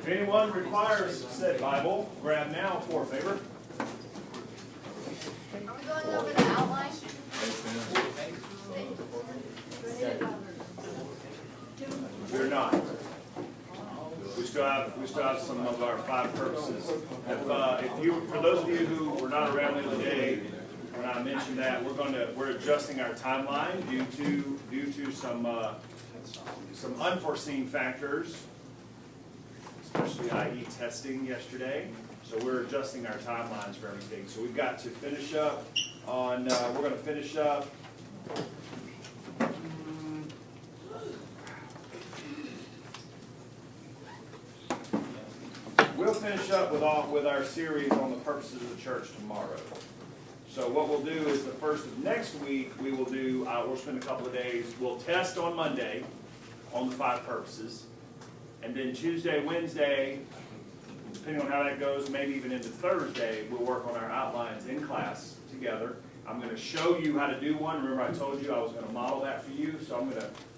If anyone requires said Bible, grab now for favor. Are we going over the outline? We're not. We still have some of our 5 purposes. If you, for those of you who were not around the other day, when I mentioned that, we're adjusting our timeline due to some unforeseen factors, especially i.e. testing yesterday. So we're adjusting our timelines for everything. So we've got to finish up on. We're going to finish up. We'll finish up with our series on the purposes of the church tomorrow. So what we'll do is the first of next week we will do. We'll spend a couple of days. We'll test on Monday on the 5 purposes, and then Tuesday, Wednesday, depending on how that goes, maybe even into Thursday, we'll work on our outlines in class together. I'm going to show you how to do one. Remember, I told you I was going to model that for you. So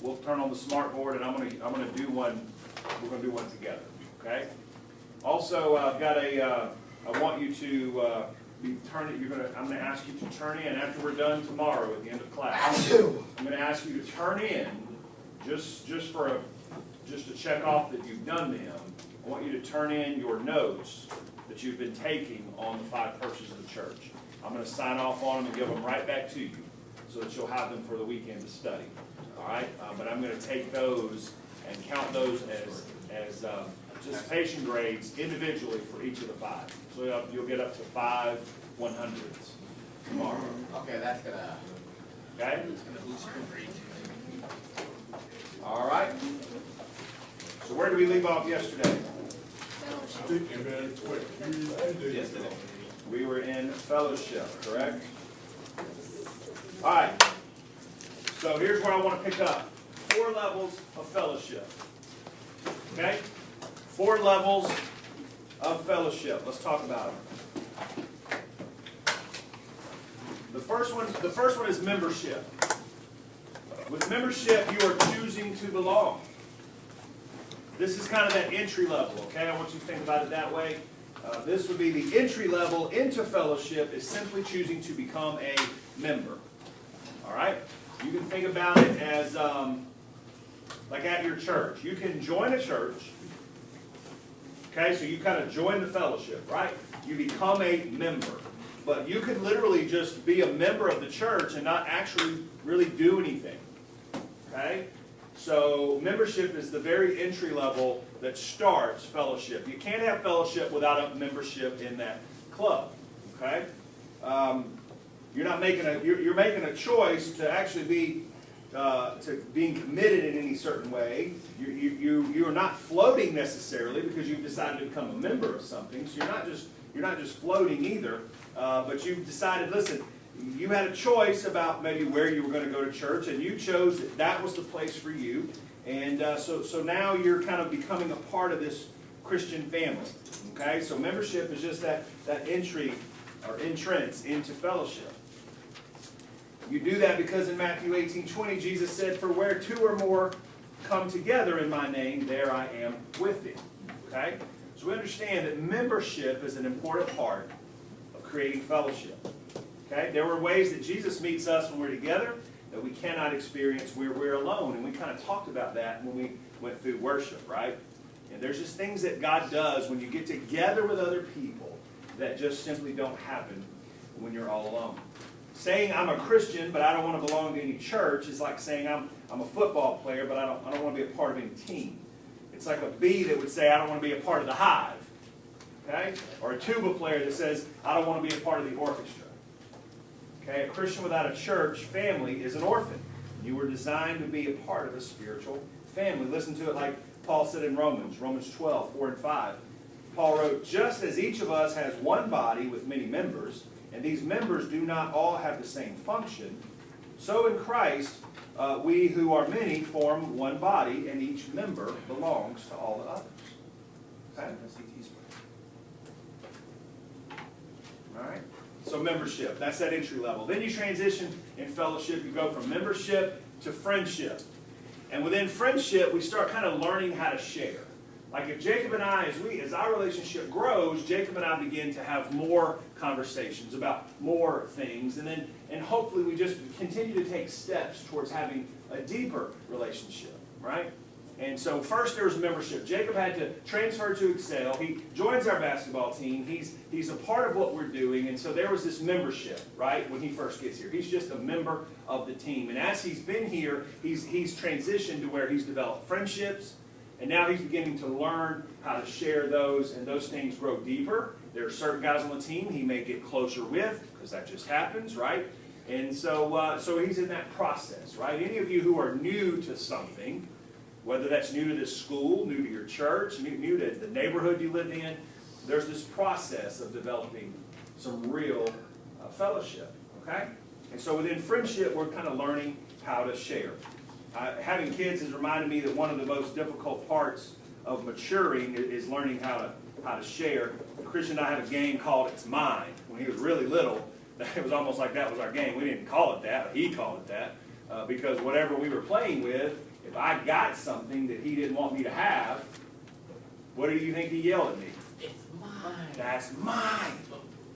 we'll turn on the smart board, and I'm going to do one. We're going to do one together. Okay. Also, I've got I want you to be turning. I'm going to ask you to turn in after we're done tomorrow at the end of class. I'm going to ask you to turn in just to check off that you've done them. I want you to turn in your notes that you've been taking on the 5 purposes of the church. I'm going to sign off on them and give them right back to you so that you'll have them for the weekend to study. All right? But I'm going to take those and count those as participation grades individually for each of the 5. So you'll get up to 5 100s tomorrow. Okay, that's going to... Okay? It's going to boost your grade. All right. So where did we leave off yesterday? Yesterday. We were in fellowship, correct? All right. So here's where I want to pick up. 4 levels of fellowship. Okay? 4 levels of fellowship. Let's talk about them. The first one is membership. With membership, you are choosing to belong. This is kind of that entry level, okay? I want you to think about it that way. This would be the entry level into fellowship is simply choosing to become a member. All right? You can think about it as like at your church. You can join a church. Okay, so you kind of join the fellowship, right? You become a member. But you could literally just be a member of the church and not actually really do anything. Okay? So membership is the very entry level that starts fellowship. You can't have fellowship without a membership in that club. Okay? You're not making you're making a choice to actually be to being committed in any certain way. You are not floating necessarily because you've decided to become a member of something. So you're not just floating either, but you've decided. Listen, you had a choice about maybe where you were going to go to church, and you chose that was the place for you. And so now you're kind of becoming a part of this Christian family. Okay, so membership is just that entry or entrance into fellowship. You do that because in Matthew 18:20, Jesus said, "For where 2 or more come together in my name, there I am with them." Okay? So we understand that membership is an important part of creating fellowship. Okay? There were ways that Jesus meets us when we're together that we cannot experience where we're alone. And we kind of talked about that when we went through worship, right? And there's just things that God does when you get together with other people that just simply don't happen when you're all alone. Saying I'm a Christian, but I don't want to belong to any church is like saying I'm a football player, but I don't want to be a part of any team. It's like a bee that would say I don't want to be a part of the hive, okay? Or a tuba player that says I don't want to be a part of the orchestra. Okay? A Christian without a church family is an orphan. You were designed to be a part of a spiritual family. Listen to it like Paul said in Romans 12, 4 and 5. Paul wrote, "Just as each of us has one body with many members, and these members do not all have the same function, so in Christ we who are many form one body, and each member belongs to all the others." Okay? All right? So membership, that's that entry level. Then you transition in fellowship. You go from membership to friendship. And within friendship, we start kind of learning how to share. Like if Jacob and I, as our relationship grows, Jacob and I begin to have more conversations about more things, and hopefully we just continue to take steps towards having a deeper relationship, right? And so first there was membership. Jacob had to transfer to Excel. He joins our basketball team. He's a part of what we're doing, and so there was this membership, right, when he first gets here. He's just a member of the team. And as he's been here, he's transitioned to where he's developed friendships, and now he's beginning to learn how to share those, and those things grow deeper. There are certain guys on the team he may get closer with, because that just happens, right? And so, so he's in that process, right? Any of you who are new to something, whether that's new to this school, new to your church, new to the neighborhood you live in, there's this process of developing some real fellowship, okay? And so within friendship, we're kind of learning how to share. Having kids has reminded me that one of the most difficult parts of maturing is learning how to share. Christian and I had a game called It's Mine. When he was really little, it was almost like that was our game. We didn't call it that, but he called it that, because whatever we were playing with, if I got something that he didn't want me to have, what do you think he yelled at me? It's mine. That's mine.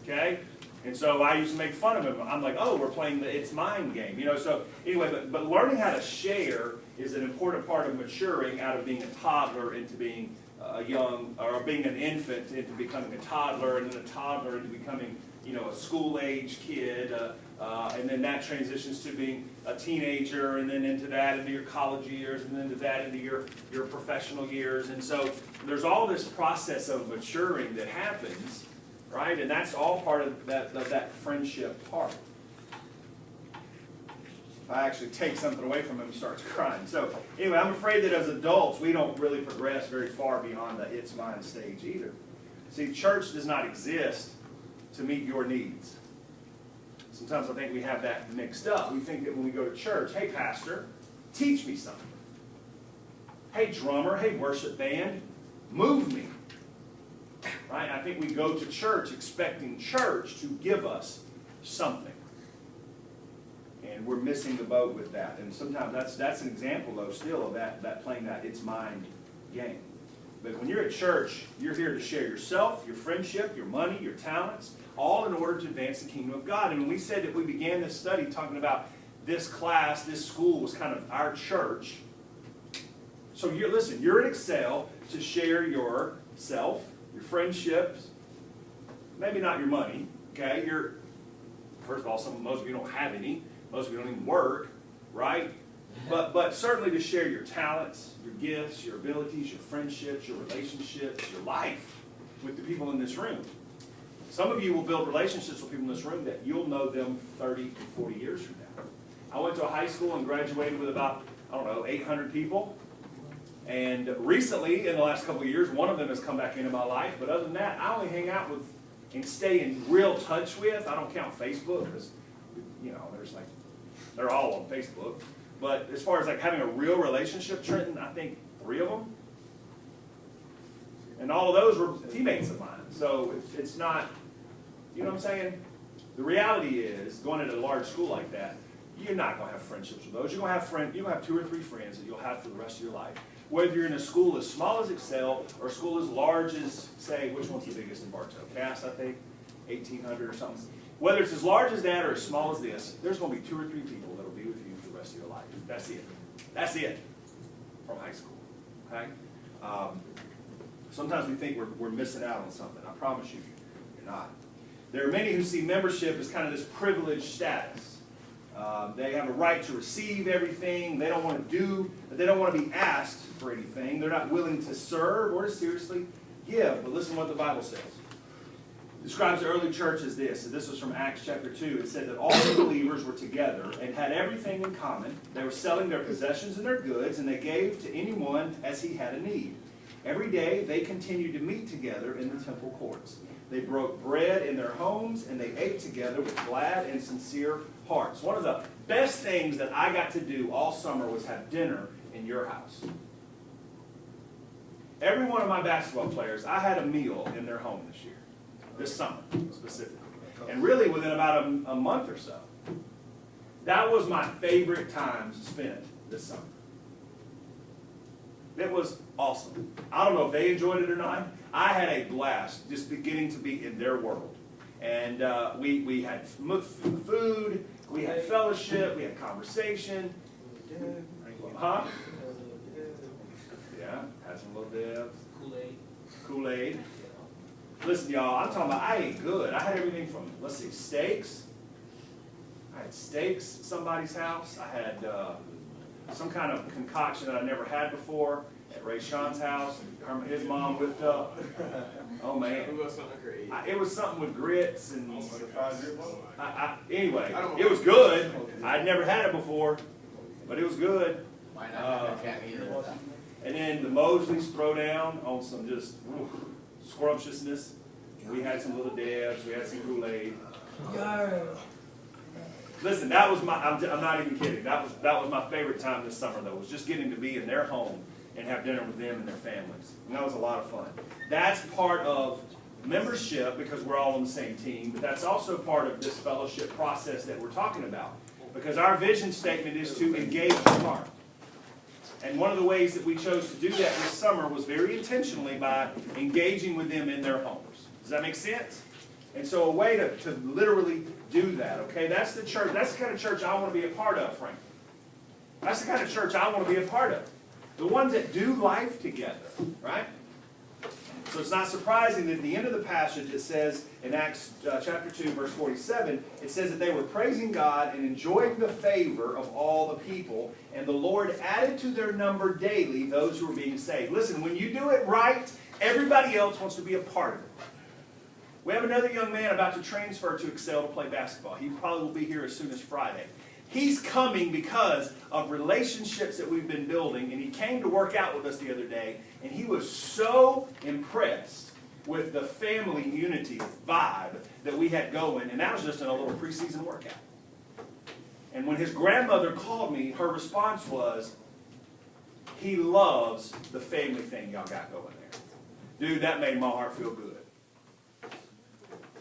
Okay? And so I used to make fun of him. I'm like, oh, we're playing the It's Mine game. You know, so anyway, but learning how to share is an important part of maturing out of being a toddler into being a young, or being an infant into becoming a toddler, and then a toddler into becoming, you know, a school-age kid, and then that transitions to being a teenager, and then into that, into your college years, and then into that, into your professional years. And so there's all this process of maturing that happens, right? And that's all part of that friendship part. If I actually take something away from him, he starts crying. So anyway, I'm afraid that as adults, we don't really progress very far beyond the It's Mine stage either. See, church does not exist to meet your needs. Sometimes I think we have that mixed up. We think that when we go to church, hey, pastor, teach me something. Hey, drummer, hey, worship band, move me. Right? I think we go to church expecting church to give us something. And we're missing the boat with that. And sometimes that's an example, though, still of that playing that It's Mine game. But when you're at church, you're here to share yourself, your friendship, your money, your talents, all in order to advance the kingdom of God. And when we said that we began this study talking about this class, this school was kind of our church. So listen, you're at Excel to share yourself, your friendships, maybe not your money, okay? First of all, most of you don't have any. Most of you don't even work, right? But certainly to share your talents, your gifts, your abilities, your friendships, your relationships, your life with the people in this room. Some of you will build relationships with people in this room that you'll know them 30 to 40 years from now. I went to a high school and graduated with about, 800 people. And recently, in the last couple of years, one of them has come back into my life. But other than that, I only hang out with and stay in real touch with. I don't count Facebook because, they're all on Facebook. But as far as having a real relationship, Trenton, I think 3 of them. And all of those were teammates of mine. So it's not, you know what I'm saying? The reality is, going into a large school like that, you're not going to have friendships with those. You're going to have 2 or 3 friends that you'll have for the rest of your life. Whether you're in a school as small as Excel or a school as large as, say, which one's the biggest in Bartow? Cass, I think, 1,800 or something. Whether it's as large as that or as small as this, there's going to be 2 or 3 people that will be with you for the rest of your life. That's it. That's it from high school. Okay? Sometimes we think we're missing out on something. I promise you, you're not. There are many who see membership as kind of this privileged status. They have a right to receive everything. They don't want to do, they don't want to be asked for anything. They're not willing to serve or to seriously give. But listen to what the Bible says. It describes the early church as this. And this was from Acts chapter 2. It said that all the believers were together and had everything in common. They were selling their possessions and their goods, and they gave to anyone as he had a need. Every day they continued to meet together in the temple courts. They broke bread in their homes, and they ate together with glad and sincere hearts. One of the best things that I got to do all summer was have dinner in your house. Every one of my basketball players, I had a meal in their home this year, this summer specifically. And really within about a month or so. That was my favorite time spent this summer. It was awesome. I don't know if they enjoyed it or not. I had a blast just beginning to be in their world. And we had food, we had fellowship, we had conversation. Huh? Yeah, had some little Debs. Kool-Aid. Listen, y'all, I'm talking about I ate good. I had everything from, let's see, steaks. I had steaks at somebody's house. I had some kind of concoction that I never had before at Ray Sean's house. His mom whipped up. Oh, man. It was something with grits and... anyway, it was good. I'd never had it before, but it was good. And then the Mosleys throw down on some just scrumptiousness. We had some little Debs. We had some Kool-Aid. Listen, that was my, I'm not even kidding. That was my favorite time this summer, though, was just getting to be in their home and have dinner with them and their families. And that was a lot of fun. That's part of membership because we're all on the same team, but that's also part of this fellowship process that we're talking about. Because our vision statement is to engage the heart. And one of the ways that we chose to do that this summer was very intentionally by engaging with them in their homes. Does that make sense? And so a way to literally do that, okay? That's the church. That's the kind of church I want to be a part of, frankly. That's the kind of church I want to be a part of. The ones that do life together, right? So it's not surprising that at the end of the passage it says in Acts chapter 2, verse 47, it says that they were praising God and enjoying the favor of all the people, and the Lord added to their number daily those who were being saved. Listen, when you do it right, everybody else wants to be a part of it. We have another young man about to transfer to Excel to play basketball. He probably will be here as soon as Friday. He's coming because of relationships that we've been building, and he came to work out with us the other day, and he was so impressed with the family unity vibe that we had going, and that was just in a little preseason workout. And when his grandmother called me, her response was, he loves the family thing y'all got going there. Dude, that made my heart feel good.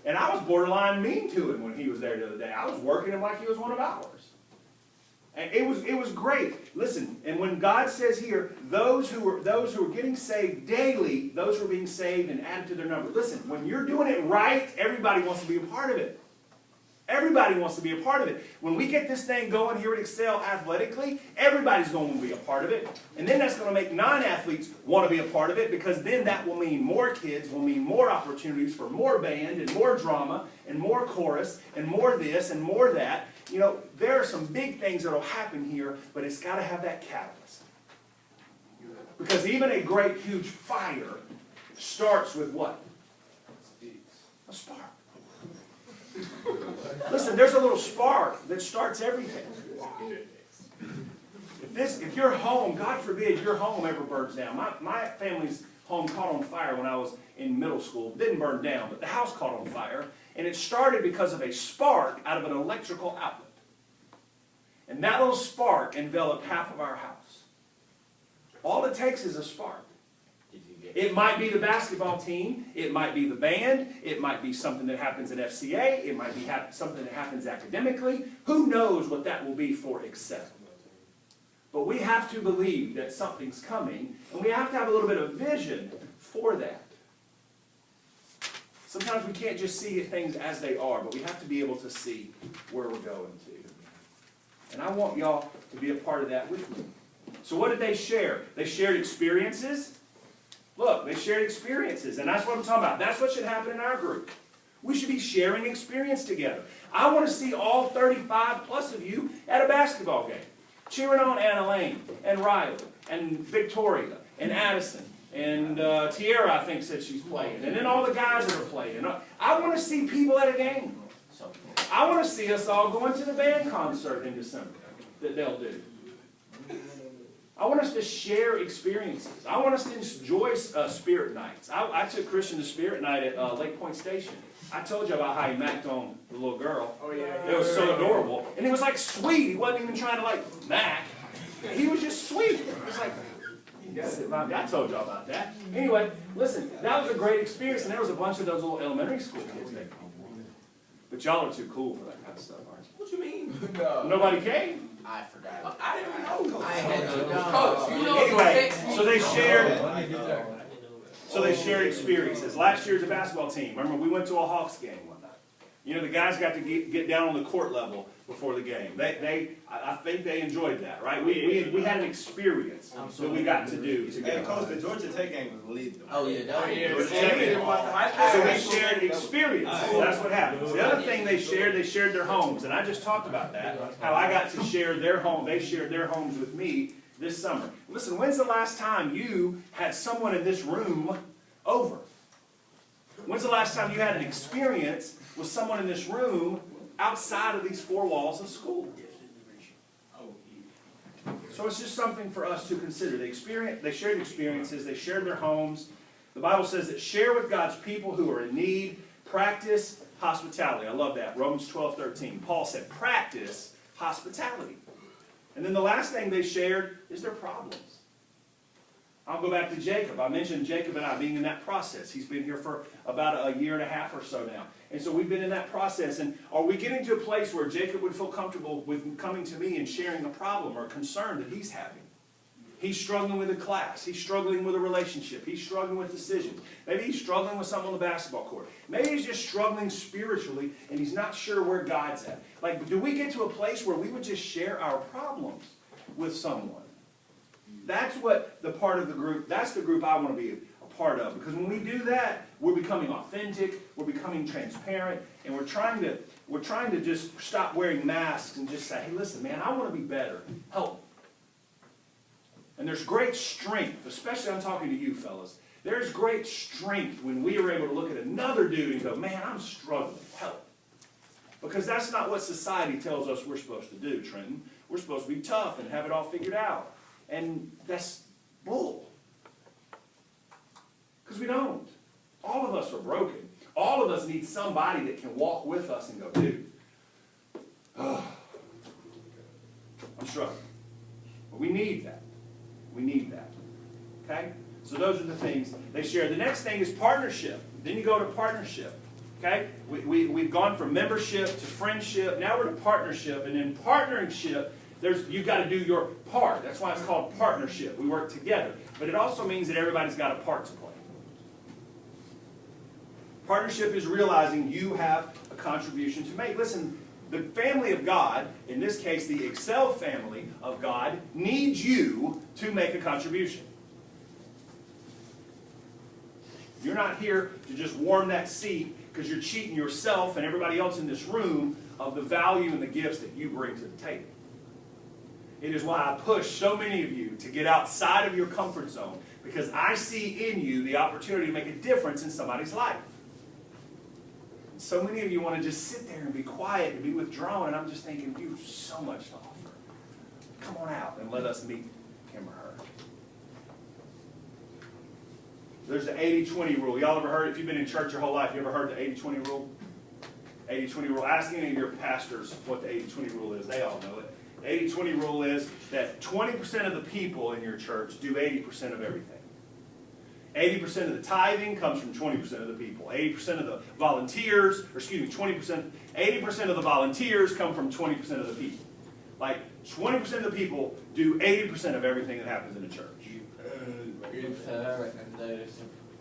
And I was borderline mean to him when he was there the other day. I was working him like he was one of ours. And it was great. Listen, and when God says here, those who are getting saved daily, those who are being saved and added to their number. Listen, when you're doing it right, everybody wants to be a part of it. Everybody wants to be a part of it. When we get this thing going here at Excel athletically, everybody's going to be a part of it. And then that's going to make non-athletes want to be a part of it, because then that will mean more kids, will mean more opportunities for more band and more drama and more chorus and more this and more that. You know, there are some big things that will happen here, but it's got to have that catalyst. Because even a great, huge fire starts with what? A spark. Listen, there's a little spark that starts everything. If your home, God forbid, your home ever burns down. My family's home caught on fire when I was in middle school. Didn't burn down, but the house caught on fire. And it started because of a spark out of an electrical outlet. And that little spark enveloped half of our house. All it takes is a spark. It might be the basketball team. It might be the band. It might be something that happens at FCA. It might be something that happens academically. Who knows what that will be for Excel? But we have to believe that something's coming, and we have to have a little bit of vision for that. Sometimes we can't just see things as they are, but we have to be able to see where we're going to. And I want y'all to be a part of that with me. So what did they share? They shared experiences. Look, they shared experiences, and that's what I'm talking about. That's what should happen in our group. We should be sharing experience together. I want to see all 35 plus of you at a basketball game, cheering on Anna Lane, and Riley, and Victoria, and Addison, and Tierra, I think, said she's playing, and then all the guys that are playing. I want to see people at a game. I want to see us all going to the band concert in December that they'll do. I want us to share experiences. I want us to enjoy spirit nights. I took Christian to spirit night at Lake Point Station. I told you about how he macked on the little girl. Oh, yeah. It was so adorable. And he was like sweet. He wasn't even trying to like mack. He was just sweet. It was like, I told you about that. Anyway, listen, that was a great experience. And there was a bunch of those little elementary school kids there. But y'all are too cool for that kind of stuff, aren't you? What you mean? No. Nobody came? I forgot. I didn't know. I had no Coach, you know Anyway, the so they shared. I didn't know that. So they shared experiences. Last year's a basketball team. Remember, we went to a Hawks game one night. You know, the guys got to get down on the court level before the game. I think they enjoyed that, right? We had an experience that we got to do Hey, together. Coach, the Georgia Tech game was lit, though. Oh, yeah, that Yeah, was Georgia Tech game. So we I shared experiences. That's what happens. The other thing they shared their homes, and I just talked about that. How I got to share their home. They shared their homes with me this summer. Listen, when's the last time you had someone in this room over? When's the last time you had an experience with someone in this room outside of these four walls of school? So it's just something for us to consider. They shared experiences, they shared their homes. The Bible says that share with God's people who are in need, practice hospitality. I love that. Romans 12:13. Paul said, practice hospitality. And then the last thing they shared is their problems. I'll go back to Jacob. I mentioned Jacob and I being in that process. He's been here for about a year and a half or so now. And so we've been in that process. And are we getting to a place where Jacob would feel comfortable with coming to me and sharing a problem or a concern that he's having? He's struggling with a class. He's struggling with a relationship. He's struggling with decisions. Maybe he's struggling with something on the basketball court. Maybe he's just struggling spiritually and he's not sure where God's at. Like, do we get to a place where we would just share our problems with someone? That's what the part of the group, that's the group I want to be a part of. Because when we do that, we're becoming authentic, we're becoming transparent, and we're trying to just stop wearing masks and just say, hey, listen, man, I want to be better. Help me. And there's great strength, especially I'm talking to you fellas, there's great strength when we are able to look at another dude and go, man, I'm struggling. Help. Because that's not what society tells us we're supposed to do, Trenton. We're supposed to be tough and have it all figured out. And that's bull. Because we don't. All of us are broken. All of us need somebody that can walk with us and go, dude, I'm struggling. But we need that. We need that. Okay? So those are the things they share. The next thing is partnership. Then you go to partnership. Okay? We've gone from membership to friendship. Now we're to partnership. And in partnership, you've got to do your part. That's why it's called partnership. We work together. But it also means that everybody's got a part to play. Partnership is realizing you have a contribution to make. Listen, the family of God, in this case the Excel family of God, needs you to make a contribution. You're not here to just warm that seat because you're cheating yourself and everybody else in this room of the value and the gifts that you bring to the table. It is why I push so many of you to get outside of your comfort zone, because I see in you the opportunity to make a difference in somebody's life. So many of you want to just sit there and be quiet and be withdrawn, and I'm just thinking, you have so much to offer. Come on out and let us meet him or her. There's the 80-20 rule. Y'all ever heard, if you've been in church your whole life, you ever heard the 80-20 rule? 80-20 rule. Ask any of your pastors what the 80-20 rule is. They all know it. The 80-20 rule is that 20% of the people in your church do 80% of everything. 80% of the tithing comes from 20% of the people. 80% of the volunteers, 80% of the volunteers come from 20% of the people. Like 20% of the people do 80% of everything that happens in a church. 80% of everything,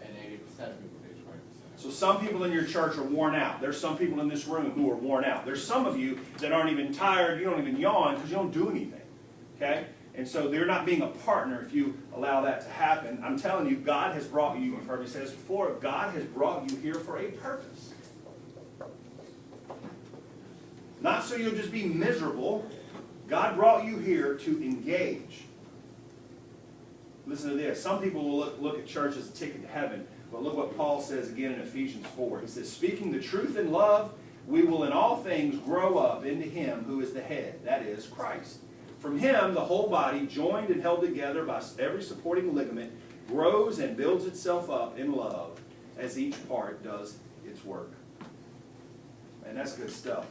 and 80% of people do 20%. So some people in your church are worn out. There's some people in this room who are worn out. There's some of you that aren't even tired. You don't even yawn because you don't do anything. Okay? And so they're not being a partner if you allow that to happen. I'm telling you, God has brought you, you've heard me say this before, God has brought you here for a purpose. Not so you'll just be miserable. God brought you here to engage. Listen to this. Some people will look at church as a ticket to heaven. But look what Paul says again in Ephesians 4. He says, speaking the truth in love, we will in all things grow up into him who is the head, that is, Christ. From him, the whole body, joined and held together by every supporting ligament, grows and builds itself up in love as each part does its work. And that's good stuff.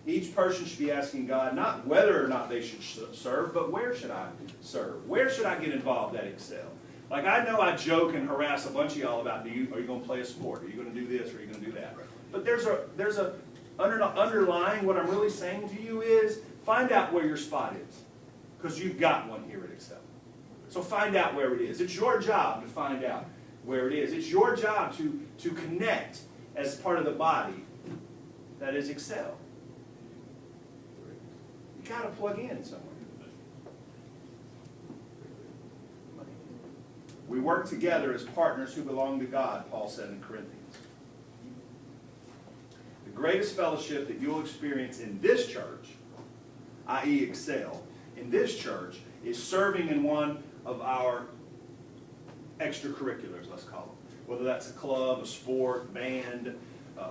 Each person should be asking God not whether or not they should serve, but where should I serve? Where should I get involved at Excel? Like, I know I joke and harass a bunch of y'all about, are you going to play a sport? Are you going to do this? Or are you going to do that? But there's a underlying, what I'm really saying to you is, Find out where your spot is, because you've got one here at Excel. So find out where it is. It's your job to find out where it is. It's your job to connect as part of the body that is Excel. You got to plug in somewhere. We work together as partners who belong to God, Paul said in Corinthians. The greatest fellowship that you'll experience in this church, i.e. Excel, in this church, is serving in one of our extracurriculars, let's call them. Whether that's a club, a sport, band,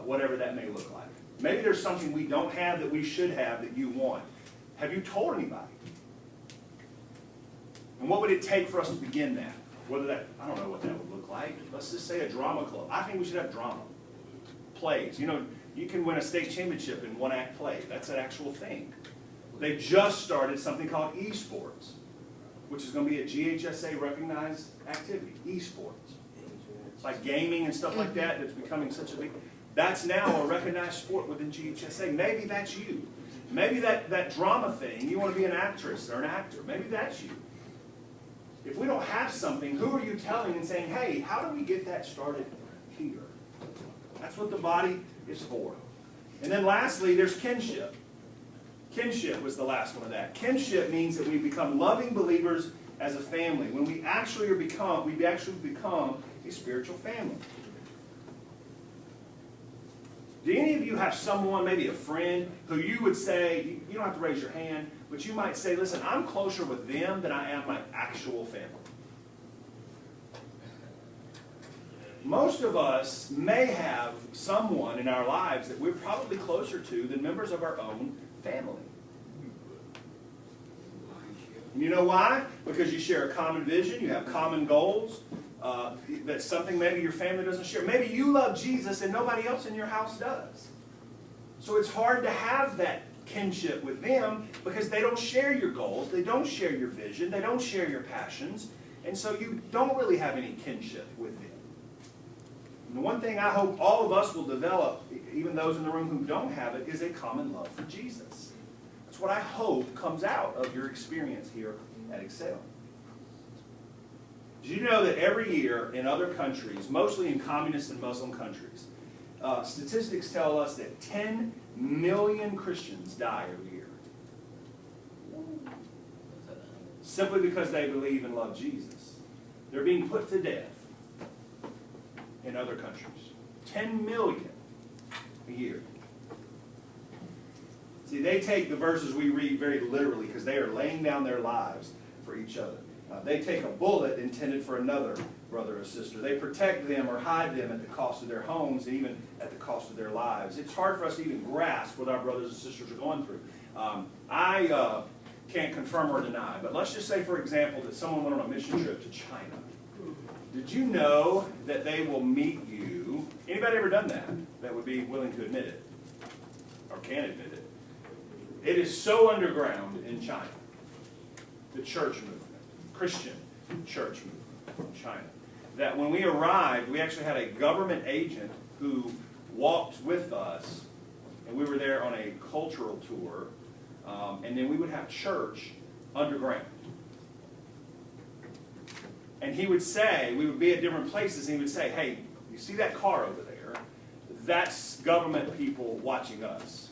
whatever that may look like. Maybe there's something we don't have that we should have that you want. Have you told anybody? And what would it take for us to begin that? Whether that, I don't know what that would look like. Let's just say a drama club. I think we should have drama. Plays. You know, you can win a state championship in one-act play. That's an actual thing. They just started something called esports, which is going to be a GHSA recognized activity. Esports. It's like gaming and stuff like that that's becoming such a big... That's now a recognized sport within GHSA. Maybe that's you. Maybe that drama thing, you want to be an actress or an actor. Maybe that's you. If we don't have something, who are you telling and saying, hey, how do we get that started here? That's what the body is for. And then lastly, there's kinship. Kinship was the last one of that. Kinship means that we become loving believers as a family. When we actually become a spiritual family. Do any of you have someone, maybe a friend, who you would say, you don't have to raise your hand, but you might say, listen, I'm closer with them than I am my actual family. Most of us may have someone in our lives that we're probably closer to than members of our own family. And you know why? Because you share a common vision, you have common goals. That's something maybe your family doesn't share. Maybe you love Jesus and nobody else in your house does. So it's hard to have that kinship with them because they don't share your goals, they don't share your vision, they don't share your passions, and so you don't really have any kinship with them. And the one thing I hope all of us will develop, even those in the room who don't have it, is a common love for Jesus. That's what I hope comes out of your experience here at Excel. Did you know that every year in other countries, mostly in communist and Muslim countries, statistics tell us that 10 million Christians die every year. Simply because they believe and love Jesus. They're being put to death in other countries. 10 million a year. See, they take the verses we read very literally because they are laying down their lives for each other. They take a bullet intended for another brother or sister. They protect them or hide them at the cost of their homes and even at the cost of their lives. It's hard for us to even grasp what our brothers and sisters are going through. I can't confirm or deny, but let's just say, for example, that someone went on a mission trip to China. Did you know that they will meet you? Anybody ever done that would be willing to admit it or can admit it? It is so underground in China, the church movement. Christian church movement in China, that when we arrived, we actually had a government agent who walked with us, and we were there on a cultural tour, and then we would have church underground. And he would say, we would be at different places, and he would say, hey, you see that car over there? That's government people watching us.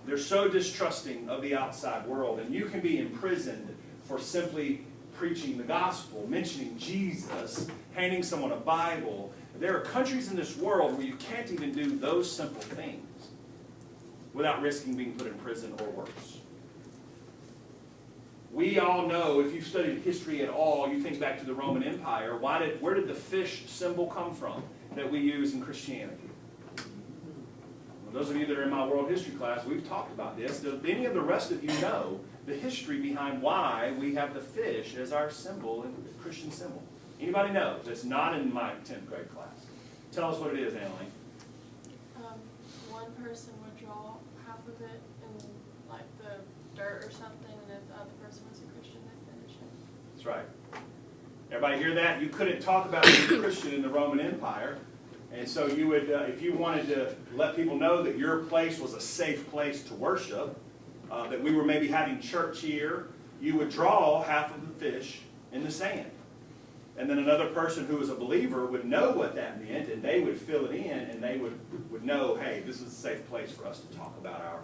They're so distrusting of the outside world, and you can be imprisoned for simply preaching the gospel, mentioning Jesus, handing someone a Bible. There are countries in this world where you can't even do those simple things without risking being put in prison or worse. We all know, if you've studied history at all, you think back to the Roman Empire, where did the fish symbol come from that we use in Christianity? Well, those of you that are in my world history class, we've talked about this. Do any of the rest of you know the history behind why we have the fish as our symbol, and Christian symbol? Anybody know? That's not in my 10th grade class. Tell us what it is, Annalie. One person would draw half of it in like the dirt or something, and if the other person was a Christian, they'd finish it. That's right. Everybody hear that? You couldn't talk about being a Christian in the Roman Empire. And so you would, if you wanted to let people know that your place was a safe place to worship, that we were maybe having church here, you would draw half of the fish in the sand. And then another person who was a believer would know what that meant, and they would fill it in, and they would know, hey, this is a safe place for us to talk about our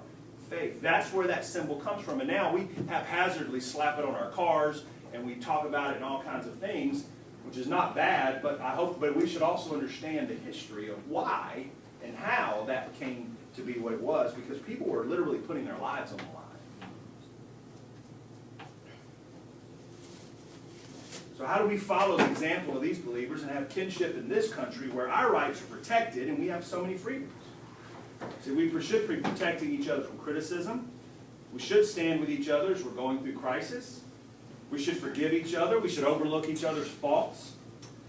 faith. That's where that symbol comes from. And now we haphazardly slap it on our cars, and we talk about it in all kinds of things, which is not bad, but we should also understand the history of why and how that came to be what it was, because people were literally putting their lives on the line. So how do we follow the example of these believers and have kinship in this country where our rights are protected and we have so many freedoms? See, we should be protecting each other from criticism. We should stand with each other as we're going through crisis. We should forgive each other. We should overlook each other's faults.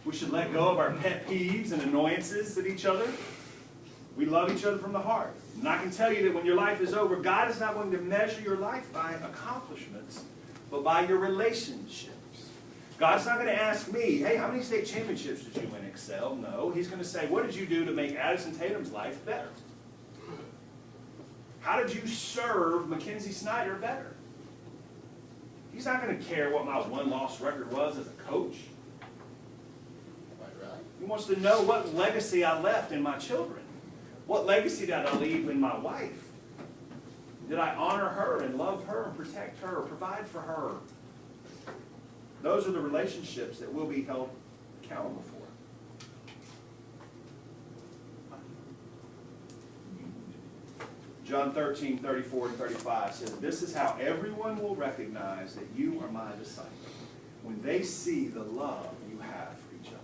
We should let go of our pet peeves and annoyances at each other. We love each other from the heart. And I can tell you that when your life is over, God is not going to measure your life by accomplishments, but by your relationships. God's not going to ask me, hey, how many state championships did you win, Excel? No. He's going to say, what did you do to make Addison Tatum's life better? How did you serve Mackenzie Snyder better? He's not going to care what my one-loss record was as a coach. He wants to know what legacy I left in my children. What legacy did I leave in my wife? Did I honor her and love her and protect her, provide for her? Those are the relationships that we'll be held accountable for. John 13:34-35 says, this is how everyone will recognize that you are my disciple, when they see the love you have for each other.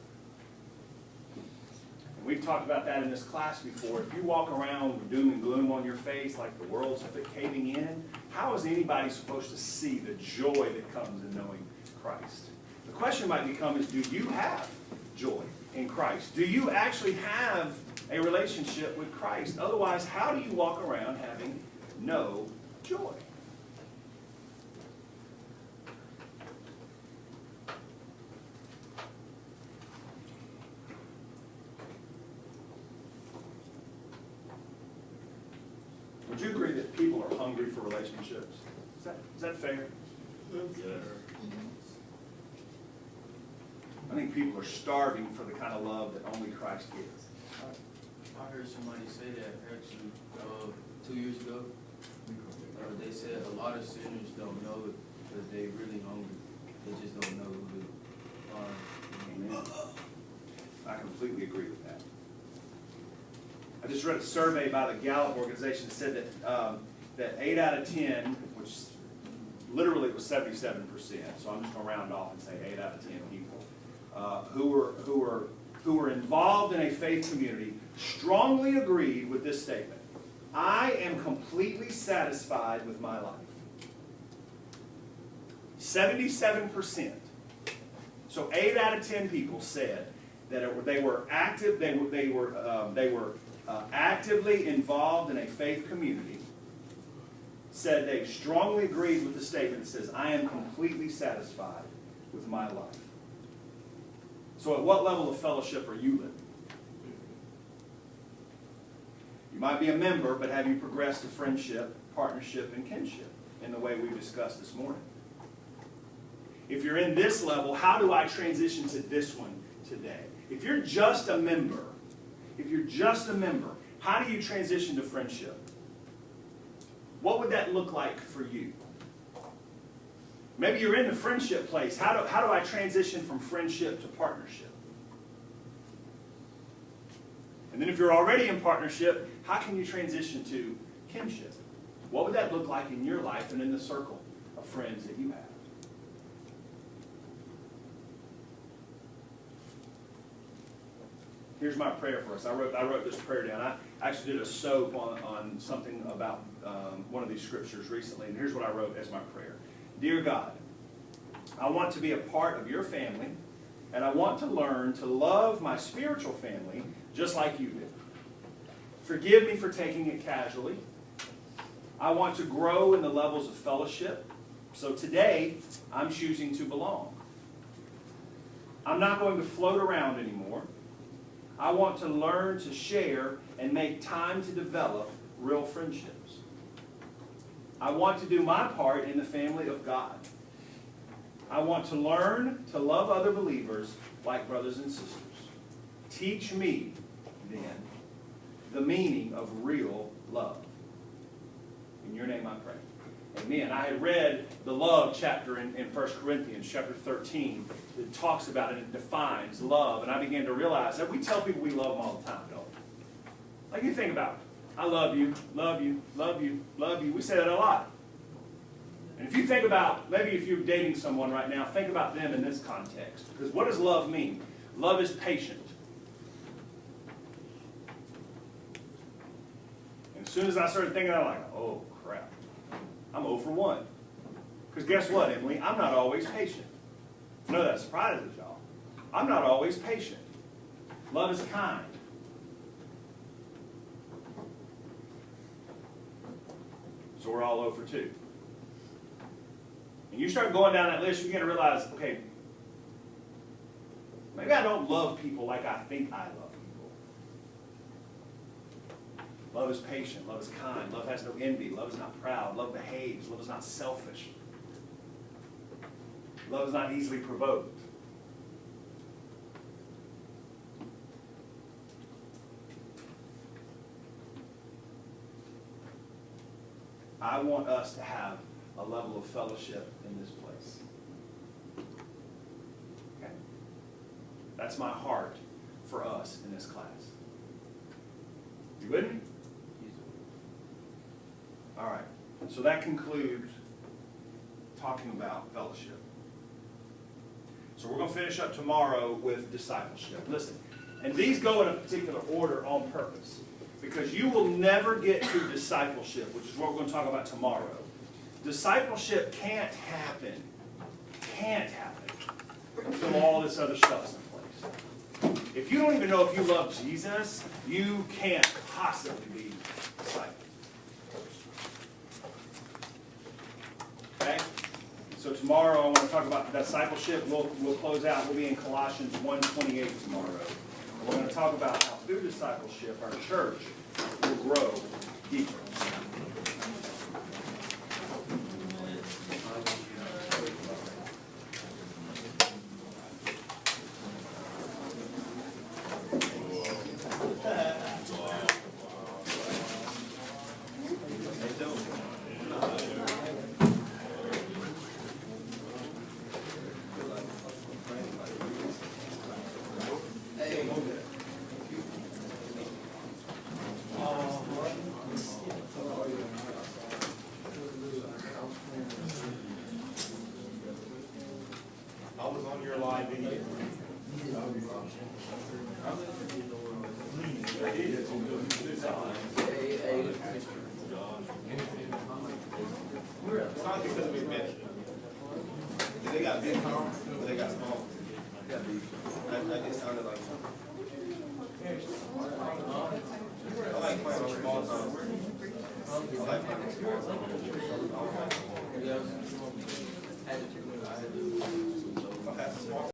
And we've talked about that in this class before. If you walk around with doom and gloom on your face like the world's caving in, how is anybody supposed to see the joy that comes in knowing Christ? The question might become is, do you have joy in Christ? Do you actually have a relationship with Christ? Otherwise, how do you walk around having no joy? Would you agree that people are hungry for relationships? Is that fair? Yes. I think people are starving for the kind of love that only Christ gives. I heard somebody say that actually 2 years ago. They said a lot of sinners don't know that they really hungry. They just don't know who they are. Amen. I completely agree with that. I just read a survey by the Gallup organization that said that 8 out of 10, which literally it was 77%, so I'm just going to round off and say 8 out of 10 people who were involved in a faith community strongly agreed with this statement: I am completely satisfied with my life. 77%. So 8 out of 10 people said that they were actively involved in a faith community. Said they strongly agreed with the statement that says, I am completely satisfied with my life. So at what level of fellowship are you living? You might be a member, but have you progressed to friendship, partnership, and kinship in the way we discussed this morning? If you're in this level, how do I transition to this one today? If you're just a member, how do you transition to friendship? What would that look like for you? Maybe you're in the friendship place. How do I transition from friendship to partnership? And then if you're already in partnership, how can you transition to kinship? What would that look like in your life and in the circle of friends that you have? Here's my prayer for us. I wrote this prayer down. I actually did a soap on something about one of these scriptures recently, and here's what I wrote as my prayer. Dear God, I want to be a part of your family, and I want to learn to love my spiritual family just like you do. Forgive me for taking it casually. I want to grow in the levels of fellowship, so today I'm choosing to belong. I'm not going to float around anymore. I want to learn to share and make time to develop real friendships. I want to do my part in the family of God. I want to learn to love other believers like brothers and sisters. Teach me, then, the meaning of real love. In your name I pray. Amen. I had read the love chapter in 1 Corinthians chapter 13. It talks about it and defines love. And I began to realize that we tell people we love them all the time, don't we? Like you think about it. I love you, love you, love you, love you. We say that a lot. And if you think about, maybe if you're dating someone right now, think about them in this context. Because what does love mean? Love is patient. And as soon as I started thinking, I'm like, oh, crap. I'm 0 for 1. Because guess what, Emily? I'm not always patient. I know that surprises y'all. I'm not always patient. Love is kind. So we're all 0 for 2. And you start going down that list, you begin to realize, okay, maybe I don't love people like I think I love people. Love is patient. Love is kind. Love has no envy. Love is not proud. Love behaves. Love is not selfish. Love is not easily provoked. I want us to have a level of fellowship in this place. Okay? That's my heart for us in this class. You with me? All right. So that concludes talking about fellowship. So we're going to finish up tomorrow with discipleship. Listen, and these go in a particular order on purpose. Because you will never get to discipleship, which is what we're going to talk about tomorrow. Discipleship can't happen until all this other stuff's in place. If you don't even know if you love Jesus, you can't possibly be a disciple. Okay? So tomorrow I want to talk about discipleship. We'll close out. We'll be in Colossians 1:28 tomorrow. We're going to talk about how through discipleship our church will grow deeper. I was on your live video. It's not because we met. They got big arms, but they got small. That just sounded like. I like playing on small times. I like playing on small times. I have small.